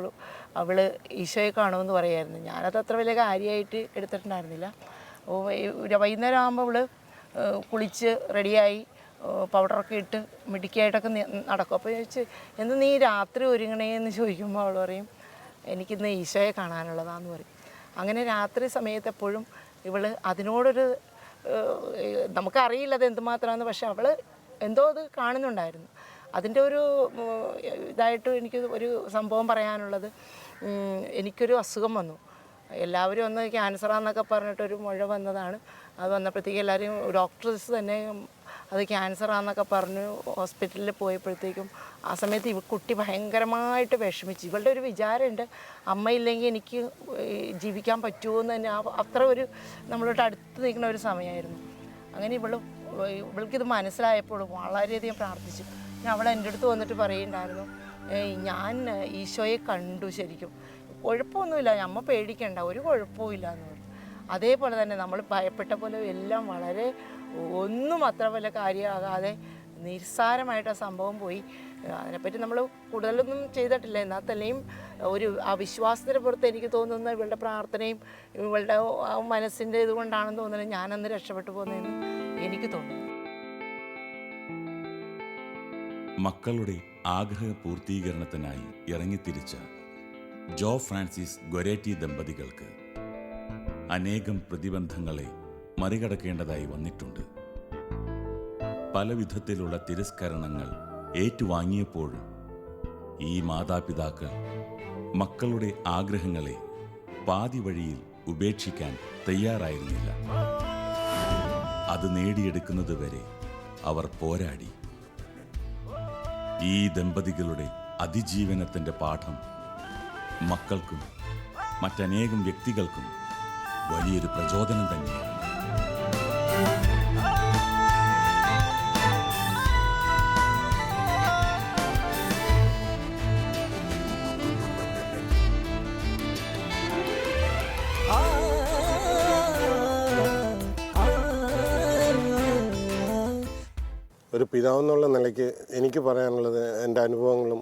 അവൾ ഈശോയെ കാണുമെന്ന് പറയുമായിരുന്നു. ഞാനത് അത്ര വലിയ കാര്യമായിട്ട് എടുത്തിട്ടുണ്ടായിരുന്നില്ല. വൈകുന്നേരം ആകുമ്പോൾ അവൾ കുളിച്ച് റെഡിയായി പൗഡറൊക്കെ ഇട്ട് മിടുക്കിയായിട്ടൊക്കെ നടക്കും. അപ്പോൾ ചോദിച്ചു, എന്ന് നീ രാത്രി ഒരുങ്ങണേന്ന് ചോദിക്കുമ്പോൾ അവൾ പറയും, എനിക്കിന്ന് ഈശോയെ കാണാനുള്ളതാന്ന് പറയും. അങ്ങനെ രാത്രി സമയത്ത് എപ്പോഴും ഇവൾ അതിനോടൊരു നമുക്കറിയില്ല അത് എന്തുമാത്രമാണെന്ന്, പക്ഷെ അവൾ എന്തോ അത് കാണുന്നുണ്ടായിരുന്നു. അതിൻ്റെ ഒരു ഇതായിട്ട് എനിക്ക് ഒരു സംഭവം പറയാനുള്ളത്, എനിക്കൊരു അസുഖം വന്നു. എല്ലാവരും ഒന്ന് ക്യാൻസറാന്നൊക്കെ പറഞ്ഞിട്ടൊരു മുഴ വന്നതാണ്. അത് വന്നപ്പോഴത്തേക്ക് എല്ലാവരും ഡോക്ടേഴ്സ് തന്നെ അത് ക്യാൻസറാന്നൊക്കെ പറഞ്ഞ് ഹോസ്പിറ്റലിൽ പോയപ്പോഴത്തേക്കും ആ സമയത്ത് കുട്ടി ഭയങ്കരമായിട്ട് വിഷമിച്ചു. ഇവളുടെ ഒരു വിചാരമുണ്ട്, അമ്മയില്ലെങ്കിൽ എനിക്ക് ജീവിക്കാൻ പറ്റുമോ എന്ന് തന്നെ. അത്ര ഒരു നമ്മളോട്ട് അടുത്ത് നിൽക്കുന്ന ഒരു സമയമായിരുന്നു. അങ്ങനെ ഇവൾക്കിത് മനസ്സിലായപ്പോൾ വളരെയധികം പ്രാർത്ഥിച്ചു. അവൾ എൻ്റെ അടുത്ത് വന്നിട്ട് പറയുന്നുണ്ടായിരുന്നു, ഞാൻ ഈശോയെ കണ്ടു, ശരിക്കും കുഴപ്പമൊന്നുമില്ല, അമ്മ പേടിക്കണ്ട, ഒരു കുഴപ്പമില്ല എന്ന് പറഞ്ഞു. അതേപോലെ തന്നെ നമ്മൾ ഭയപ്പെട്ട പോലെ എല്ലാം വളരെ ഒന്നും അത്ര വല്ല കാര്യമാകാതെ നിസ്സാരമായിട്ട് ആ സംഭവം പോയി. അതിനെപ്പറ്റി നമ്മൾ കൂടുതലൊന്നും ചെയ്തിട്ടില്ല. എന്നാൽ തന്നെയും ഒരു ആ വിശ്വാസത്തിന് പുറത്ത് എനിക്ക് തോന്നുന്ന ഇവളുടെ പ്രാർത്ഥനയും ഇവളുടെ ആ മനസ്സിൻ്റെ ഇതുകൊണ്ടാണെന്ന് തോന്നുന്നത് ഞാനന്ന് രക്ഷപ്പെട്ടു പോകുന്നതെന്ന് എനിക്ക് തോന്നുന്നു. മക്കളുടെ ആഗ്രഹ പൂർത്തീകരണത്തിനായി ഇറങ്ങിത്തിരിച്ച ജോ ഫ്രാൻസിസ് ഗൊരേറ്റി ദമ്പതികൾക്ക് അനേകം പ്രതിബന്ധങ്ങളെ മറികടക്കേണ്ടതായി വന്നിട്ടുണ്ട്. പല വിധത്തിലുള്ള തിരസ്കരണങ്ങൾ ഏറ്റുവാങ്ങിയപ്പോഴും ഈ മാതാപിതാക്കൾ മക്കളുടെ ആഗ്രഹങ്ങളെ പാതി വഴിയിൽ ഉപേക്ഷിക്കാൻ തയ്യാറായിരുന്നില്ല. അത് നേടിയെടുക്കുന്നതുവരെ അവർ പോരാടി. ഈ ദമ്പതികളുടെ അതിജീവനത്തിൻ്റെ പാഠം മക്കൾക്കും മറ്റനേകം വ്യക്തികൾക്കും വലിയൊരു പ്രചോദനം തന്നെയാണ്. ഒരു പിതാവെന്നുള്ള നിലയ്ക്ക് എനിക്ക് പറയാനുള്ളത് എൻ്റെ അനുഭവങ്ങളും,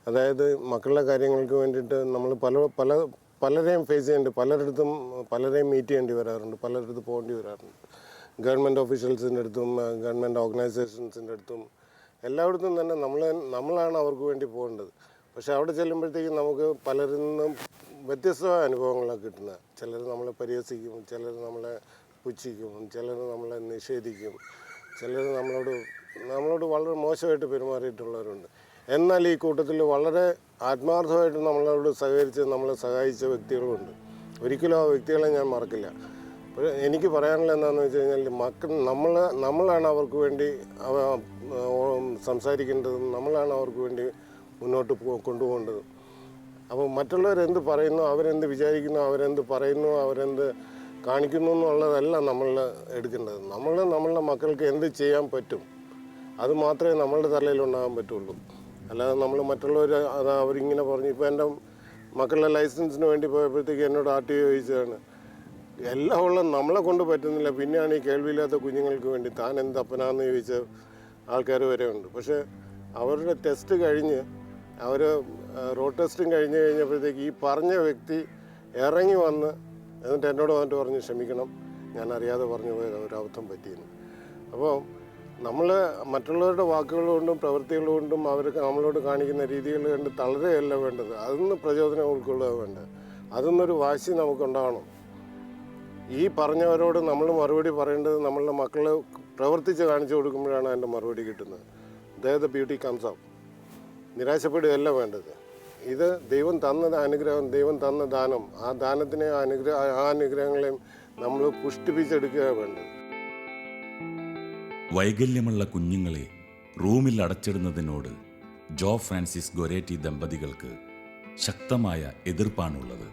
അതായത് മക്കളുടെ കാര്യങ്ങൾക്ക് വേണ്ടിയിട്ട് നമ്മൾ പലരെയും ഫേസ് ചെയ്യേണ്ടി പലരെയും മീറ്റ് ചെയ്യേണ്ടി വരാറുണ്ട്, പലരിടത്ത് പോകേണ്ടി വരാറുണ്ട്. ഗവൺമെൻറ് ഓഫീഷ്യൽസിൻ്റെ അടുത്തും ഗവൺമെൻറ് ഓർഗനൈസേഷൻസിൻ്റെ അടുത്തും എല്ലായിടത്തും തന്നെ നമ്മളാണ് അവർക്ക് വേണ്ടി പോകേണ്ടത്. പക്ഷെ അവിടെ ചെല്ലുമ്പോഴത്തേക്കും നമുക്ക് പലരിൽ നിന്നും വ്യത്യസ്തമായ അനുഭവങ്ങളാണ് കിട്ടുന്നത്. ചിലർ നമ്മളെ പരിഹസിക്കും, ചിലർ നമ്മളെ പുച്ഛിക്കും, ചിലർ നമ്മളെ നിഷേധിക്കും, ചിലർ നമ്മളോട് വളരെ മോശമായിട്ട് പെരുമാറിയിട്ടുള്ളവരുണ്ട്. എന്നാൽ ഈ കൂട്ടത്തിൽ വളരെ ആത്മാർത്ഥമായിട്ട് നമ്മളോട് സഹകരിച്ച് നമ്മളെ സഹായിച്ച വ്യക്തികളുമുണ്ട്. ഒരിക്കലും ആ വ്യക്തികളെ ഞാൻ മറക്കില്ല. അപ്പോൾ എനിക്ക് പറയാനുള്ള എന്താണെന്ന് വെച്ച് കഴിഞ്ഞാൽ നമ്മളാണ് അവർക്ക് വേണ്ടി സംസാരിക്കേണ്ടതും നമ്മളാണ് അവർക്ക് വേണ്ടി മുന്നോട്ട് കൊണ്ടുപോകേണ്ടതും. അപ്പോൾ മറ്റുള്ളവരെന്ത് പറയുന്നു, അവരെന്ത് വിചാരിക്കുന്നു, അവരെന്ത് പറയുന്നു, അവരെന്ത് കാണിക്കുന്നു എന്നുള്ളതല്ല നമ്മൾ എടുക്കേണ്ടത്. നമ്മളുടെ മക്കൾക്ക് എന്ത് ചെയ്യാൻ പറ്റും അത് മാത്രമേ നമ്മളുടെ തലയിൽ ഉണ്ടാകാൻ പറ്റുള്ളൂ. അല്ലാതെ നമ്മൾ മറ്റുള്ളവർ അവരിങ്ങനെ പറഞ്ഞു. ഇപ്പോൾ എൻ്റെ മക്കളുടെ ലൈസൻസിന് വേണ്ടി പോയപ്പോഴത്തേക്ക് എന്നോട് RTO ചോദിച്ചതാണ്, എല്ലാം ഉള്ള നമ്മളെ കൊണ്ട് പറ്റുന്നില്ല, പിന്നെയാണ് ഈ കേൾവിയില്ലാത്ത കുഞ്ഞുങ്ങൾക്ക് വേണ്ടി താൻ എന്ത് അപ്പനാന്ന് ചോദിച്ച ആൾക്കാർ വരെ ഉണ്ട്. പക്ഷേ അവരുടെ ടെസ്റ്റ് കഴിഞ്ഞ് റോഡ് ടെസ്റ്റും കഴിഞ്ഞപ്പോഴത്തേക്ക് ഈ പറഞ്ഞ വ്യക്തി ഇറങ്ങി വന്ന് എന്നിട്ട് എന്നോട് വന്നിട്ട് പറഞ്ഞു, ക്ഷമിക്കണം, ഞാൻ അറിയാതെ പറഞ്ഞു പോയത് ഒരബദ്ധം പറ്റിയെന്ന്. അപ്പോൾ നമ്മൾ മറ്റുള്ളവരുടെ വാക്കുകൾ കൊണ്ടും പ്രവൃത്തികൾ കൊണ്ടും അവർക്ക് നമ്മളോട് കാണിക്കുന്ന രീതികൾ കണ്ട് തളരുകയല്ല വേണ്ടത്, അതൊന്ന് പ്രചോദനം ഉൾക്കൊള്ളുക വേണ്ടത്. അതൊന്നൊരു വാശി നമുക്കുണ്ടാവണം. ഈ പറഞ്ഞവരോട് നമ്മൾ മറുപടി പറയേണ്ടത് നമ്മളുടെ മക്കളെ പ്രവർത്തിച്ച് കാണിച്ചു കൊടുക്കുമ്പോഴാണ് അതിൻ്റെ മറുപടി കിട്ടുന്നത്. The beauty comes out. നിരാശപ്പെടുകയല്ല വേണ്ടത്. ഇത് ദൈവം തന്ന അനുഗ്രഹം, ദൈവം തന്ന ദാനം, ആ ദാനത്തിനെ ആ അനുഗ്രഹങ്ങളെയും നമ്മൾ പുഷ്ടിപ്പിച്ചെടുക്കുക വേണ്ടത്. വൈകല്യമുള്ള കുഞ്ഞുങ്ങളെ റൂമിൽ അടച്ചിടുന്നതിനോട് ജോ ഫ്രാൻസിസ് ഗൊരേറ്റി ദമ്പതികൾക്ക് ശക്തമായ എതിർപ്പാണുള്ളത്.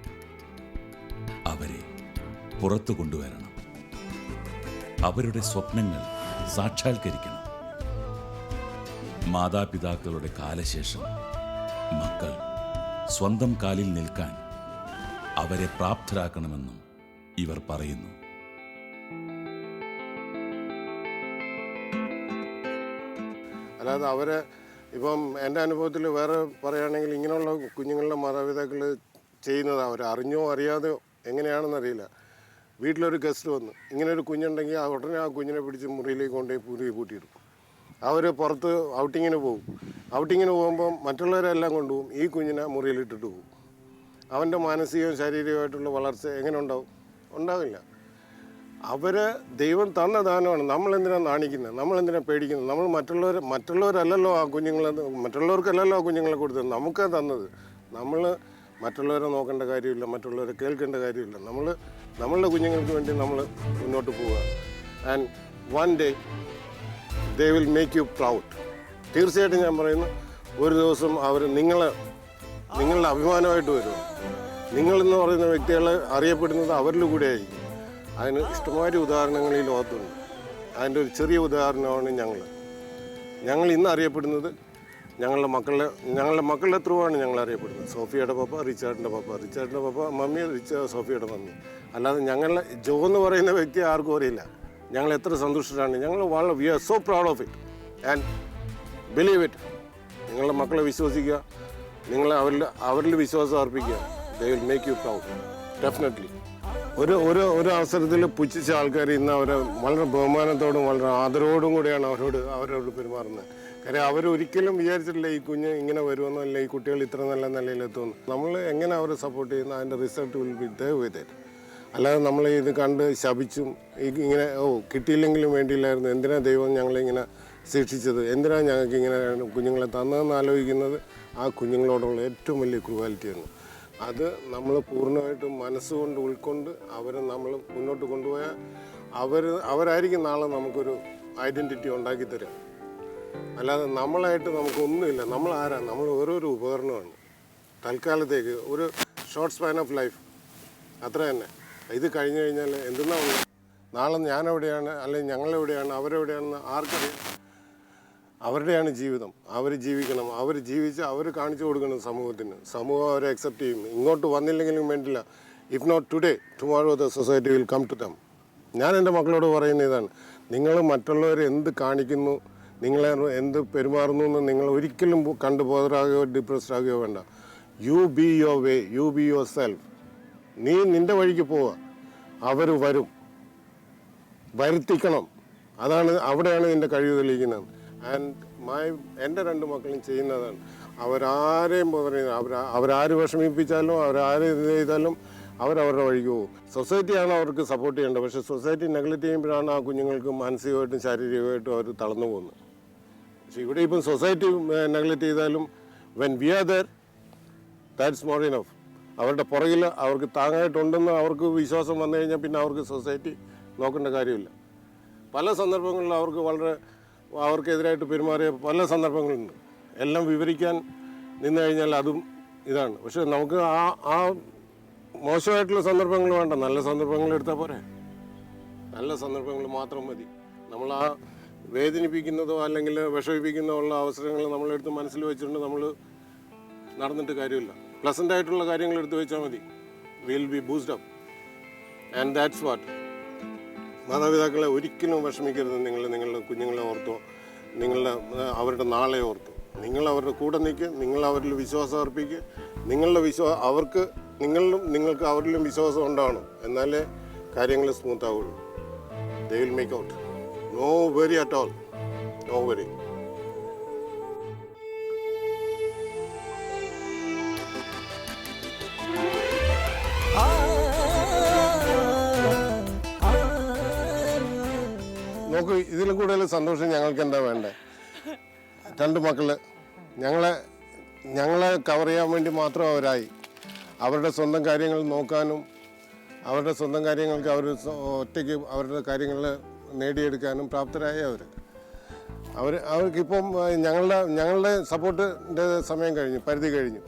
അവരെ പുറത്തു കൊണ്ടുവരണം. അവരുടെ സ്വപ്നങ്ങൾ സാക്ഷാത്കരിക്കണം. മാതാപിതാക്കളുടെ കാലശേഷം മക്കൾ സ്വന്തം കാലിൽ നിൽക്കാൻ അവരെ പ്രാപ്തരാക്കണമെന്നും ഇവർ പറയുന്നു. അല്ലാതെ അവരെ ഇപ്പം എൻ്റെ അനുഭവത്തിൽ വേറെ പറയുകയാണെങ്കിൽ ഇങ്ങനെയുള്ള കുഞ്ഞുങ്ങളുടെ മാതാപിതാക്കൾ ചെയ്യുന്നത് അവർ അറിഞ്ഞോ അറിയാതെയോ എങ്ങനെയാണെന്നറിയില്ല. വീട്ടിലൊരു ഗസ്റ്റ് വന്നു, ഇങ്ങനെ ഒരു കുഞ്ഞുണ്ടെങ്കിൽ ഉടനെ ആ കുഞ്ഞിനെ പിടിച്ച് മുറിയിലേക്ക് കൊണ്ടുപോയി പൂട്ടിയിടും. അവർ പുറത്ത് ഔട്ടിങ്ങിന് പോകും. ഔട്ടിങ്ങിന് പോകുമ്പോൾ മറ്റുള്ളവരെല്ലാം കൊണ്ടുപോകും, ഈ കുഞ്ഞിനെ മുറിയിലിട്ടിട്ട് പോകും. അവൻ്റെ മാനസികവും ശാരീരികമായിട്ടുള്ള വളർച്ച എങ്ങനെ ഉണ്ടാവില്ല. ദൈവം തന്ന ദാനമാണ്. നമ്മളെന്തിനാണ് നാണിക്കുന്നത്, നമ്മളെന്തിനാണ് പേടിക്കുന്നത്? നമ്മൾ മറ്റുള്ളവരല്ലല്ലോ ആ മറ്റുള്ളവർക്കല്ലല്ലോ ആ കുഞ്ഞുങ്ങളെ കൊടുത്തത്, നമുക്കാണ് തന്നത്. നമ്മൾ മറ്റുള്ളവരെ നോക്കേണ്ട കാര്യമില്ല, മറ്റുള്ളവരെ കേൾക്കേണ്ട കാര്യമില്ല. നമ്മളുടെ കുഞ്ഞുങ്ങൾക്ക് വേണ്ടി നമ്മൾ മുന്നോട്ട് പോവുക. And one day they will make you proud. തീർച്ചയായിട്ടും ഞാൻ പറയുന്നു, ഒരു ദിവസം അവർ നിങ്ങളുടെ അഭിമാനമായിട്ട് വരും. നിങ്ങളെന്ന് പറയുന്ന വ്യക്തികളെ അറിയപ്പെടുന്നത് അവരിൽ കൂടെ ആയിരിക്കും. അതിന് ഇഷ്ടംമാതിരി ഉദാഹരണങ്ങൾ ഈ ലോകത്തുണ്ട്. അതിൻ്റെ ഒരു ചെറിയ ഉദാഹരണമാണ് ഞങ്ങൾ ഇന്ന് അറിയപ്പെടുന്നത്. ഞങ്ങളുടെ മക്കളുടെ ത്രൂ ആണ് ഞങ്ങൾ അറിയപ്പെടുന്നത്. സോഫിയയുടെ പപ്പ, റിച്ചാർഡിൻ്റെ പപ്പ, മമ്മി, സോഫിയയുടെ മമ്മി. അല്ലാതെ ജോ എന്ന് പറയുന്ന വ്യക്തി ആർക്കും അറിയില്ല. ഞങ്ങൾ എത്ര സന്തുഷ്ടരാണ്. We are so proud of it and believe it. നിങ്ങളുടെ മക്കളെ വിശ്വസിക്കുക, അവരിൽ വിശ്വാസം അർപ്പിക്കുക. They will make you proud definitely. ഒരു അവസരത്തിൽ പുച്ഛിച്ച ആൾക്കാർ ഇന്ന് അവരെ വളരെ ബഹുമാനത്തോടും വളരെ ആദരവോടും കൂടിയാണ് അവരോട് പെരുമാറുന്നത്. കാര്യം അവരൊരിക്കലും വിചാരിച്ചിട്ടില്ല ഈ കുഞ്ഞ് ഇങ്ങനെ വരുമെന്നോ, അല്ല ഈ കുട്ടികൾ ഇത്ര നല്ല നിലയിലെത്തുമെന്ന്. നമ്മൾ എങ്ങനെ അവരെ സപ്പോർട്ട് ചെയ്യുന്നു, അതിൻ്റെ result will be they with it. അല്ലാതെ നമ്മൾ ഇത് കണ്ട് ശപിച്ചും ഇങ്ങനെ കിട്ടിയില്ലെങ്കിലും വേണ്ടിയില്ലായിരുന്നു, എന്തിനാ ദൈവം ഞങ്ങളിങ്ങനെ ശിക്ഷിച്ചത്, എന്തിനാ ഞങ്ങൾക്ക് ഇങ്ങനെ കുഞ്ഞുങ്ങളെ തന്നതെന്ന് ആലോചിക്കുന്നത് ആ കുഞ്ഞുങ്ങളോടുള്ള ഏറ്റവും വലിയ ക്രൂവാലിറ്റിയാണ്. അത് നമ്മൾ പൂർണ്ണമായിട്ടും മനസ്സുകൊണ്ട് ഉൾക്കൊണ്ട് നമ്മൾ മുന്നോട്ട് കൊണ്ടുപോയാൽ അവരായിരിക്കും നാളെ നമുക്കൊരു ഐഡൻറ്റിറ്റി ഉണ്ടാക്കി തരാം. അല്ലാതെ നമ്മളായിട്ട് നമുക്കൊന്നുമില്ല. നമ്മൾ ആരാണ്? നമ്മൾ ഓരോരോ ഉപകരണമാണ്. തൽക്കാലത്തേക്ക് ഒരു ഷോർട്ട് സ്പാൻ ഓഫ് ലൈഫ്, അത്ര തന്നെ. ഇത് കഴിഞ്ഞു കഴിഞ്ഞാൽ എന്തെന്നാണ് നാളെ ഞാനെവിടെയാണ്, അല്ലെങ്കിൽ ഞങ്ങളെവിടെയാണ്, അവരെവിടെയാണെന്ന് ആർക്കറിയാം? അവരുടെയാണ് ജീവിതം. അവർ ജീവിക്കണം. അവർ ജീവിച്ച് അവർ കാണിച്ചു കൊടുക്കണം സമൂഹത്തിന്. സമൂഹം അവരെ അക്സെപ്റ്റ് ചെയ്യും. ഇങ്ങോട്ട് വന്നില്ലെങ്കിലും വേണ്ടില്ല. If not today, tomorrow the society will come to them. ഞാൻ എൻ്റെ മക്കളോട് പറയുന്ന ഇതാണ്, നിങ്ങൾ മറ്റുള്ളവരെ എന്ത് കാണിക്കുന്നു, നിങ്ങളെ എന്ത് പെരുമാറുന്നു എന്ന് നിങ്ങൾ ഒരിക്കലും കണ്ട് ബോധറാകുകയോ ഡിപ്രസ്ഡ് ആകുകയോ വേണ്ട. You be your way, you be yourself. നീ നിൻ്റെ വഴിക്ക് പോവുക, അവർ വരും, വരുത്തിക്കണം. അവിടെയാണ് നിൻ്റെ കഴിവ് തെളിയിക്കുന്നത്. എൻ്റെ 2 മക്കളും ചെയ്യുന്നതാണ്. അവരാരെയും പറയുന്നത്, അവരാര് വിഷമിപ്പിച്ചാലും അവരാര് ഇത് ചെയ്താലും അവരവരുടെ വഴിക്ക് പോകും. സൊസൈറ്റിയാണ് അവർക്ക് സപ്പോർട്ട് ചെയ്യേണ്ടത്. പക്ഷേ സൊസൈറ്റി നെഗ്ലക്റ്റ് ചെയ്യുമ്പോഴാണ് ആ കുഞ്ഞുങ്ങൾക്ക് മാനസികമായിട്ടും ശാരീരികമായിട്ടും അവർ തളർന്നു പോകുന്നത്. പക്ഷേ ഇവിടെ ഇപ്പം സൊസൈറ്റി നെഗ്ലക്റ്റ് ചെയ്താലും when we are there, that's more enough. അവരുടെ പുറകിൽ അവർക്ക് താങ്ങായിട്ടുണ്ടെന്ന് അവർക്ക് വിശ്വാസം വന്നു കഴിഞ്ഞാൽ പിന്നെ അവർക്ക് സൊസൈറ്റി നോക്കേണ്ട കാര്യമില്ല. പല സന്ദർഭങ്ങളിലും അവർക്കെതിരായിട്ട് പെരുമാറിയ പല സന്ദർഭങ്ങളുണ്ട്. എല്ലാം വിവരിക്കാൻ നിന്ന് കഴിഞ്ഞാൽ അതും ഇതാണ്. പക്ഷെ നമുക്ക് ആ മോശമായിട്ടുള്ള സന്ദർഭങ്ങൾ വേണ്ട, നല്ല സന്ദർഭങ്ങൾ എടുത്താൽ പോരെ. നല്ല സന്ദർഭങ്ങൾ മാത്രം മതി. നമ്മൾ ആ വേദനിപ്പിക്കുന്നതോ അല്ലെങ്കിൽ വിഷമിപ്പിക്കുന്നതോ ഉള്ള അവസരങ്ങൾ നമ്മളെടുത്ത് മനസ്സിൽ വെച്ചിട്ടുണ്ട് നമ്മൾ നടന്നിട്ട് കാര്യമില്ല. പ്ലസൻ്റ് ആയിട്ടുള്ള കാര്യങ്ങൾ എടുത്ത് വെച്ചാൽ മതി. Will be boost up. And that's what. മാതാപിതാക്കളെ ഒരിക്കലും വിഷമിക്കരുത്. നിങ്ങളുടെ കുഞ്ഞുങ്ങളെ ഓർത്തോ, അവരുടെ നാളെ ഓർത്തോ. നിങ്ങൾ അവരുടെ കൂടെ നിൽക്കുക, നിങ്ങൾ അവരിൽ വിശ്വാസം അർപ്പിക്കുക. നിങ്ങൾക്ക് അവരിലും വിശ്വാസം ഉണ്ടാവണം. എന്നാലേ കാര്യങ്ങൾ സ്മൂത്ത് ആവുള്ളൂ. They will make out. No worry at all, no worry. നോക്കൂ, ഇതിലും കൂടുതൽ സന്തോഷം ഞങ്ങൾക്ക് എന്താ വേണ്ടേ? 2 മക്കള് ഞങ്ങളെ കവർ ചെയ്യാൻ വേണ്ടി മാത്രം അവരായി. അവരുടെ സ്വന്തം കാര്യങ്ങൾ നോക്കാനും അവരുടെ സ്വന്തം കാര്യങ്ങൾക്ക് അവർ ഒറ്റയ്ക്ക് അവരുടെ കാര്യങ്ങൾ നേടിയെടുക്കാനും പ്രാപ്തരായ അവർക്കിപ്പം ഞങ്ങളുടെ സപ്പോർട്ടിൻ്റെ സമയം കഴിഞ്ഞു, പരിധി കഴിഞ്ഞു.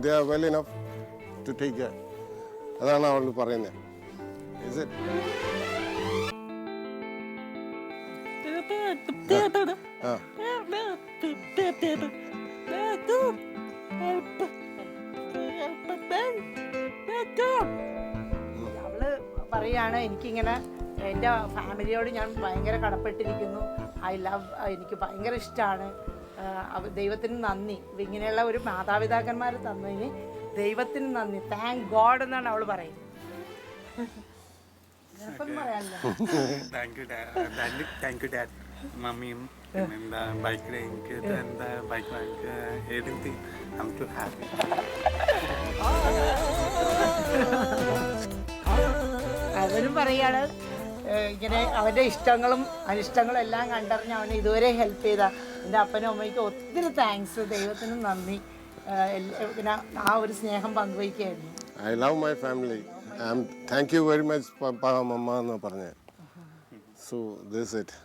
They are well enough to take care. അതാണ് അവൾ പറയുന്നത്. Is it? അവള് പറയാണ്, എനിക്കിങ്ങനെ എൻ്റെ ഫാമിലിയോട് ഞാൻ ഭയങ്കര കടപ്പെട്ടിരിക്കുന്നു. എനിക്ക് ഭയങ്കര ഇഷ്ടമാണ്. ദൈവത്തിന് നന്ദി, ഇങ്ങനെയുള്ള ഒരു മാതാപിതാക്കന്മാർ തന്നതിന് ദൈവത്തിന് നന്ദി, താങ്ക് ഗോഡ് എന്നാണ് അവൾ പറയുന്നത്. താങ്ക് യു ഡാഡ്, മമ്മിയും എന്താ ബൈക്ക് എനിക്ക് എന്താ bike വാങ്ങിക്ക് everything. I'm too happy. അവനും പറയാണ് ഇങ്ങനെ അവൻ്റെ ഇഷ്ടങ്ങളും അനിഷ്ടങ്ങളും എല്ലാം കണ്ടറിഞ്ഞ് അവനെ ഇതുവരെ ഹെൽപ്പ് ചെയ്ത എൻ്റെ അപ്പനും അമ്മയ്ക്കും ഒത്തിരി താങ്ക്സ്, ദൈവത്തിനും നന്ദി. പിന്നെ ആ ഒരു സ്നേഹം പങ്കുവയ്ക്കുകയായിരുന്നു. I love my family. Thank you very much papa mamma എന്ന് പറഞ്ഞത്. So this it.